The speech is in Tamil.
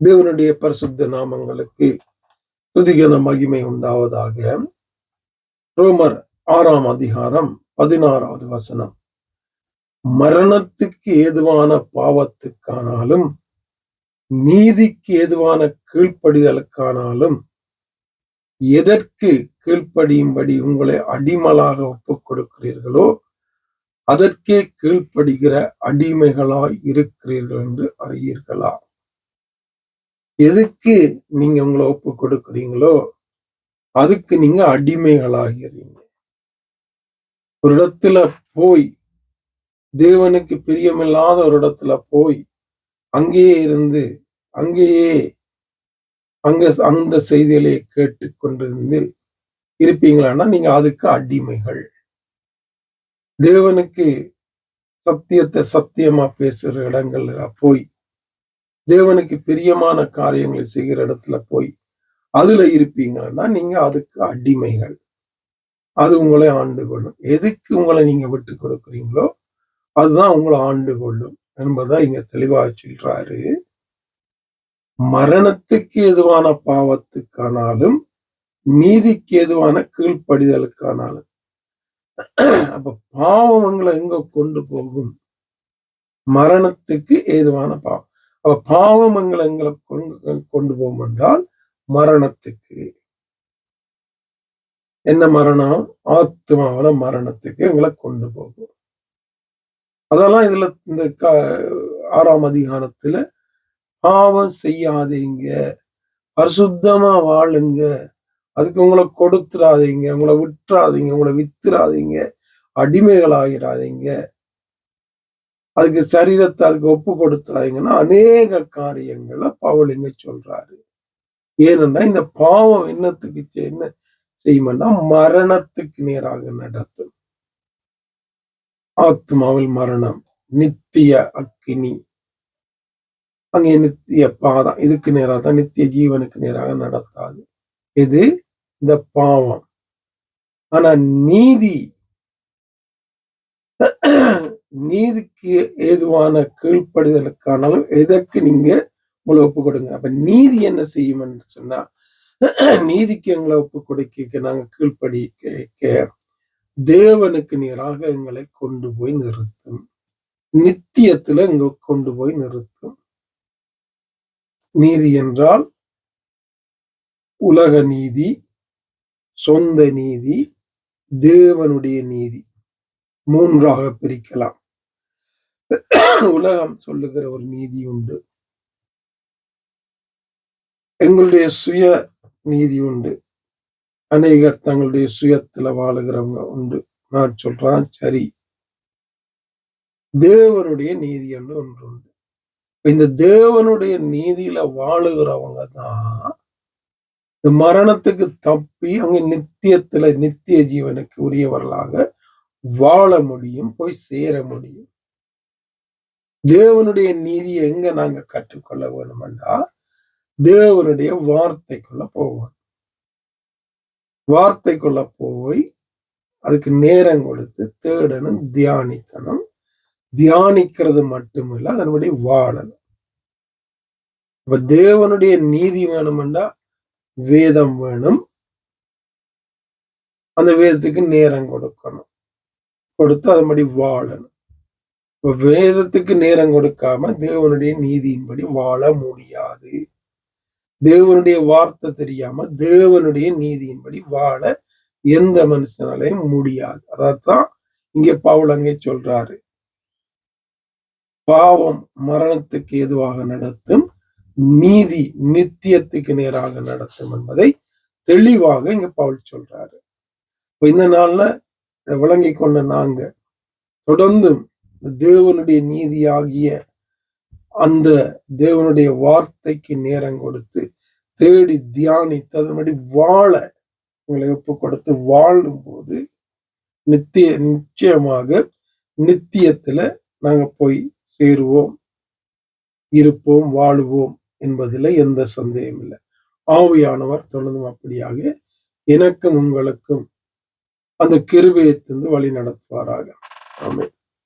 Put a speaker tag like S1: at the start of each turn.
S1: தேவனுடைய பரிசுத்த நாமங்களுக்கு துதிகன மகிமை உண்டாவதாக. ரோமர் 6ஆம் அதிகாரம் 16வது வசனம். மரணத்துக்கு ஏதுவான பாவத்துக்கானாலும் நீதிக்கு ஏதுவான கீழ்ப்படிதலுக்கானாலும் எதற்கு கீழ்ப்படியும்படி உங்களை அடிமலாக ஒப்புக் கொடுக்கிறீர்களோ அதற்கே கீழ்ப்படுகிற அடிமைகளாய் இருக்கிறீர்கள் என்று அறியீர்களா? எதுக்கு நீங்க உங்களை ஒப்பு கொடுக்குறீங்களோ அதுக்கு நீங்க அடிமைகளாகிறீங்க. ஒரு இடத்துல போய் தேவனுக்கு பிரியமில்லாத ஒரு இடத்துல போய் அங்கேயே இருந்து அந்த செய்திகளை கேட்டு கொண்டிருந்து இருப்பீங்களான்னா நீங்க அதுக்கு அடிமைகள். தேவனுக்கு சத்தியத்தை சத்தியமா பேசுற இடங்கள்ல போய் தேவனுக்கு பிரியமான காரியங்களை செய்கிற இடத்துல போய் அதுல இருப்பீங்கன்னா நீங்க அதுக்கு அடிமைகள். அது உங்களை ஆண்டு கொள்ளும். எதுக்கு உங்களை நீங்க விட்டு கொடுக்குறீங்களோ அதுதான் உங்களை ஆண்டு கொள்ளும் என்பதா இங்க தெளிவாக சொல்றாரு. மரணத்துக்கு எதுவான பாவத்துக்கானாலும் நீதிக்கு எதுவான கீழ்ப்படிதலுக்கானாலும். அப்ப பாவம் உங்களை எங்க கொண்டு போகும்? மரணத்துக்கு ஏதுவான பாவம். அப்ப பாவம் எங்களை கொண்டு போகும் என்றால் மரணத்துக்கு. என்ன மரணம்? ஆத்மாவில மரணத்துக்கு எங்களை கொண்டு போகும். அதெல்லாம் இதுல இந்த 6ஆம் அதிகாரத்துல பாவம் செய்யாதீங்க, பரிசுத்தமா வாழுங்க, அதுக்கு உங்களை கொடுத்துடாதீங்க, உங்களை விட்டுறாதீங்க, உங்களை வித்துறாதீங்க, அடிமைகள் ஆகிறாதீங்க, அதுக்கு சரீரத்தை அதுக்கு ஒப்பு கொடுத்துறாதீங்கன்னா அநேக காரியங்களை பவுல் இங்க சொல்றாரு. ஏனென்றா இந்த பாவம் என்னத்துக்கு என்ன செய்யும்னா மரணத்துக்கு நேராக நடத்தும். ஆத்மாவில் மரணம், நித்திய அக்கினி, அங்கே நித்திய பாதம், இதுக்கு நேராக தான், நித்திய ஜீவனுக்கு நேராக நடத்தாது. இது இந்த பாவம். ஆனா நீதிக்கு ஏதுவான கீழ்ப்படிதலுக்கானாலும் எதற்கு நீங்க உங்களை ஒப்பு கொடுங்க. அப்ப நீதி என்ன செய்யும் என்று சொன்னா, நீதிக்கு எங்களை ஒப்பு கொடுக்க நாங்க கீழ்ப்படிக்க தேவனுக்கு நேராக எங்களை கொண்டு போய் நிறுத்தும். நித்தியத்துல இங்க கொண்டு போய் நிறுத்தும். நீதி என்றால் உலக நீதி, சொந்த நீதி, தேவனுடைய நீதி, மூன்றாக பிரிக்கலாம். உலகம் சொல்லுகிற ஒரு நீதி உண்டு, எங்களுடைய சுய நீதி உண்டு, அநேகர் தங்களுடைய சுயத்துல வாழுகிறவங்க உண்டு. நான் சொல்றேன் சரி. தேவனுடைய நீதி என்று ஒன்று உண்டு. இந்த தேவனுடைய நீதியில வாழுகிறவங்க தான் இந்த மரணத்துக்கு தப்பி அங்க நித்தியத்துல நித்திய ஜீவனுக்கு உரியவர்களாக வாழ முடியும், போய் சேர முடியும். தேவனுடைய நீதியை எங்க நாங்க கற்றுக்கொள்ள வேணும்னா தேவனுடைய வார்த்தைக்குள்ள போவோம். வார்த்தைக்குள்ள போய் அதுக்கு நேரம் கொடுத்து தேடணும், தியானிக்கணும். தியானிக்கிறது மட்டுமில்ல, அதனுடைய வாழணும். இப்ப தேவனுடைய நீதி வேணும்னா வேதம் வேணும். அந்த வேதத்துக்கு நேரம் கொடுக்கணும், கொடுத்து அதன்படி வாழணும். இப்ப வேதத்துக்கு நேரம் கொடுக்காம தேவனுடைய நீதியின்படி வாழ முடியாது. தேவனுடைய வார்த்தை தெரியாம தேவனுடைய நீதியின்படி வாழ எந்த மனுஷனாலையும் முடியாது. அதான் இங்கே பவுல் அங்கே சொல்றாரு, பாவம் மரணத்துக்கு ஏதுவாக நடத்தும், நீதி நித்தியத்துக்கு நேராக நடத்தும் என்பதை தெளிவாக இங்க பவுல் சொல்றாரு. இந்த நாள்ல விளங்கி கொண்ட நாங்க தொடர்ந்தும் தேவனுடைய நீதியாகிய அந்த தேவனுடைய வார்த்தைக்கு நேரம் கொடுத்து தேடி தியானித்து அதன்படி வாழ உங்களை ஒப்பு கொடுத்து வாழும் போது நிச்சயமாக நித்தியத்துல நாங்க போய் சேருவோம், இருப்போம், வாழுவோம் என்பதில் எந்த சந்தேகம் இல்லை. ஆவியானவர் தொடர்ந்தும் அப்படியாக எனக்கும் உங்களுக்கும் அந்த கிருபையை தந்து வழி நடத்துவாராக. ஆமென்.